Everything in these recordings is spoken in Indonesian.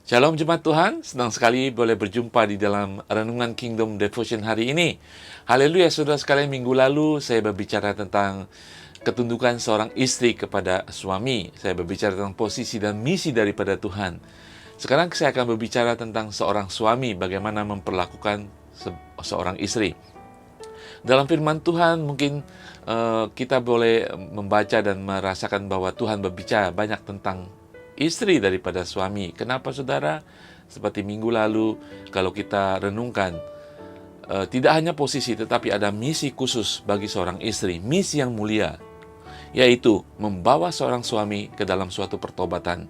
Shalom Jemaat Tuhan, senang sekali boleh berjumpa di dalam Renungan Kingdom Devotion hari ini. Haleluya saudara sekalian, minggu lalu saya berbicara tentang ketundukan seorang istri kepada suami. Saya berbicara tentang posisi dan misi daripada Tuhan. Sekarang saya akan berbicara tentang seorang suami, bagaimana memperlakukan seorang istri. Dalam firman Tuhan mungkin kita boleh membaca dan merasakan bahwa Tuhan berbicara banyak tentang istri daripada suami. Kenapa saudara? Seperti minggu lalu kalau kita renungkan, tidak hanya posisi tetapi ada misi khusus bagi seorang istri, misi yang mulia, yaitu membawa seorang suami ke dalam suatu pertobatan,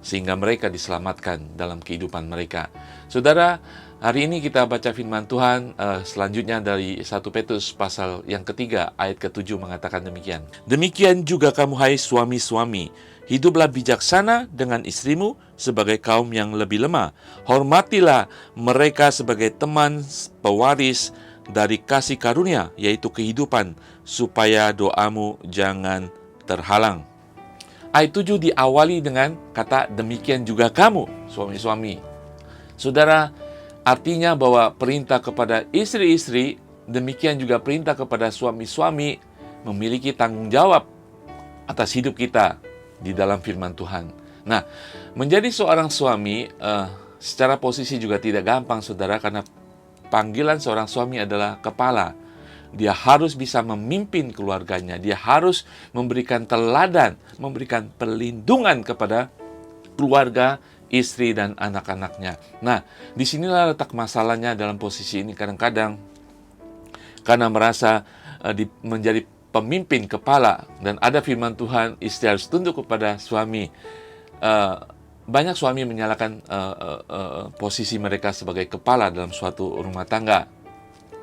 sehingga mereka diselamatkan dalam kehidupan mereka. Saudara, hari ini kita baca firman Tuhan selanjutnya dari 1 Petrus pasal yang ketiga ayat ke-7 mengatakan demikian. Demikian juga kamu hai suami-suami, hiduplah bijaksana dengan istrimu sebagai kaum yang lebih lemah. Hormatilah mereka sebagai teman pewaris dari kasih karunia, yaitu kehidupan, supaya doamu jangan terhalang. Ayat 7 diawali dengan kata demikian juga kamu, suami-suami. Saudara, artinya bahwa perintah kepada istri-istri, demikian juga perintah kepada suami-suami memiliki tanggung jawab atas hidup kita di dalam firman Tuhan. Nah, menjadi seorang suami secara posisi juga tidak gampang, saudara, karena panggilan seorang suami adalah kepala. Dia harus bisa memimpin keluarganya. Dia harus memberikan teladan, memberikan perlindungan kepada keluarga, istri, dan anak-anaknya. Nah, disinilah letak masalahnya dalam posisi ini. Kadang-kadang karena merasa menjadi pemimpin kepala dan ada firman Tuhan, istri harus tunduk kepada suami. Banyak suami menyalahkan posisi mereka sebagai kepala dalam suatu rumah tangga.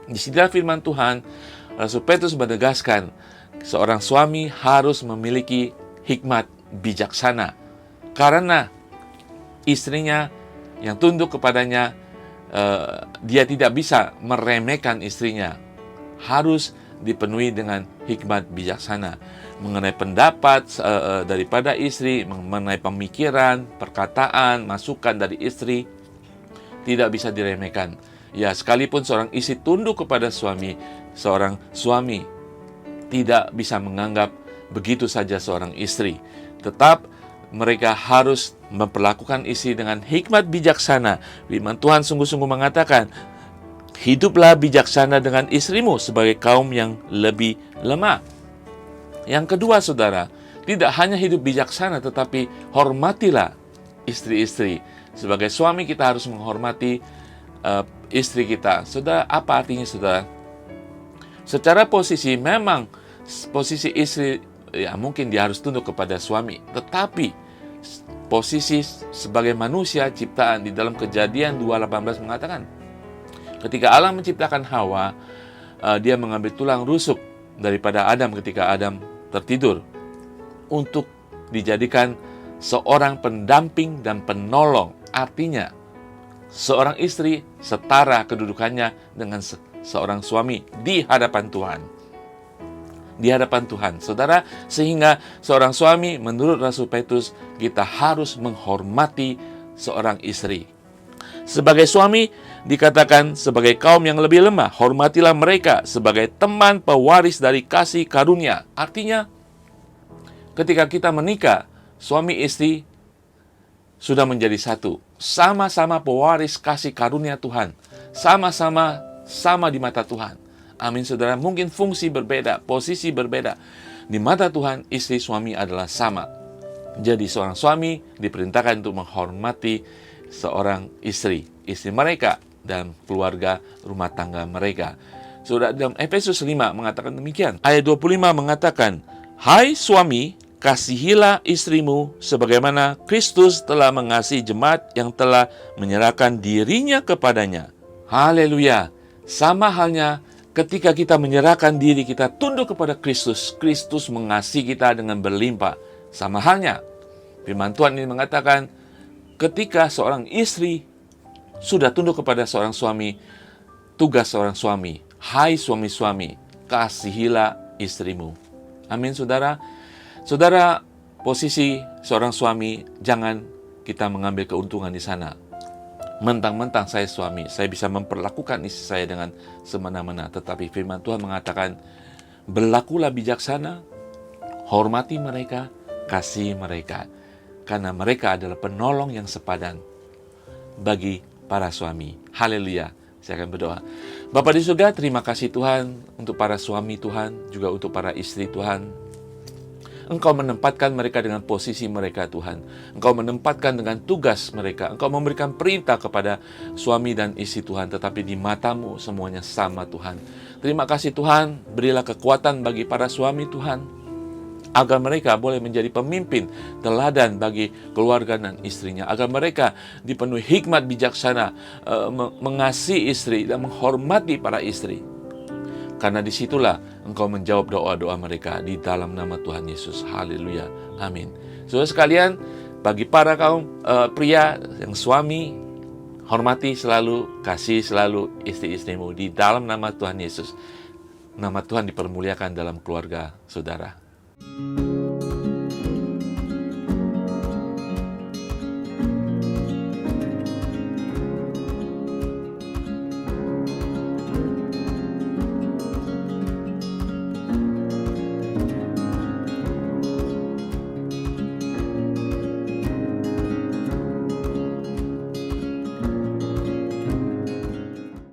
Di sini firman Tuhan, Rasul Petrus menegaskan seorang suami harus memiliki hikmat bijaksana, karena istrinya yang tunduk kepadanya, dia tidak bisa meremehkan istrinya. Harus dipenuhi dengan hikmat bijaksana mengenai pendapat daripada istri, mengenai pemikiran, perkataan, masukan dari istri, tidak bisa diremehkan. Ya, sekalipun seorang istri tunduk kepada suami, seorang suami tidak bisa menganggap begitu saja seorang istri. Tetap mereka harus memperlakukan istri dengan hikmat bijaksana. Firman Tuhan sungguh-sungguh mengatakan, hiduplah bijaksana dengan istrimu sebagai kaum yang lebih lemah. Yang kedua, saudara, tidak hanya hidup bijaksana, tetapi hormatilah istri-istri. Sebagai suami kita harus menghormati istri kita. Saudara, apa artinya, saudara? Secara posisi memang posisi istri, ya mungkin dia harus tunduk kepada suami, tetapi posisi sebagai manusia ciptaan di dalam Kejadian 2:18 mengatakan, ketika Allah menciptakan Hawa, dia mengambil tulang rusuk daripada Adam ketika Adam tertidur untuk dijadikan seorang pendamping dan penolong. Artinya, seorang istri setara kedudukannya dengan seorang suami di hadapan Tuhan. Di hadapan Tuhan, saudara, sehingga seorang suami, menurut Rasul Petrus, kita harus menghormati seorang istri. Sebagai suami, dikatakan sebagai kaum yang lebih lemah, hormatilah mereka sebagai teman pewaris dari kasih karunia. Artinya, ketika kita menikah, suami istri sudah menjadi satu, sama-sama pewaris kasih karunia Tuhan, sama di mata Tuhan. Amin, saudara. Mungkin fungsi berbeda, posisi berbeda, di mata Tuhan istri suami adalah sama. Jadi seorang suami diperintahkan untuk menghormati seorang istri mereka dan keluarga rumah tangga mereka. Saudara, dalam Efesus 5 mengatakan demikian. Ayat 25 mengatakan, hai suami, kasihilah istrimu sebagaimana Kristus telah mengasihi jemaat yang telah menyerahkan dirinya kepadanya. Haleluya. Sama halnya ketika kita menyerahkan diri, kita tunduk kepada Kristus. Kristus mengasihi kita dengan berlimpah. Sama halnya, firman Tuhan ini mengatakan, ketika seorang istri sudah tunduk kepada seorang suami, tugas seorang suami, hai suami-suami, kasihilah istrimu. Amin, saudara. Saudara, posisi seorang suami jangan kita mengambil keuntungan di sana. Mentang-mentang saya suami, saya bisa memperlakukan istri saya dengan semena-mena. Tetapi firman Tuhan mengatakan, berlakulah bijaksana, hormati mereka, kasih mereka. Karena mereka adalah penolong yang sepadan bagi para suami. Haleluya. Saya akan berdoa. Bapa di surga, terima kasih Tuhan untuk para suami Tuhan, juga untuk para istri Tuhan. Engkau menempatkan mereka dengan posisi mereka Tuhan. Engkau menempatkan dengan tugas mereka. Engkau memberikan perintah kepada suami dan istri Tuhan. Tetapi di mata-Mu semuanya sama Tuhan. Terima kasih Tuhan. Berilah kekuatan bagi para suami Tuhan, agar mereka boleh menjadi pemimpin teladan bagi keluarga dan istrinya. Agar mereka dipenuhi hikmat bijaksana, mengasihi istri dan menghormati para istri. Karena disitulah Engkau menjawab doa-doa mereka di dalam nama Tuhan Yesus. Haleluya. Amin. Saudara sekalian, bagi para kaum pria yang suami, hormati selalu, kasih selalu istri-istrimu di dalam nama Tuhan Yesus. Nama Tuhan dipermuliakan dalam keluarga saudara.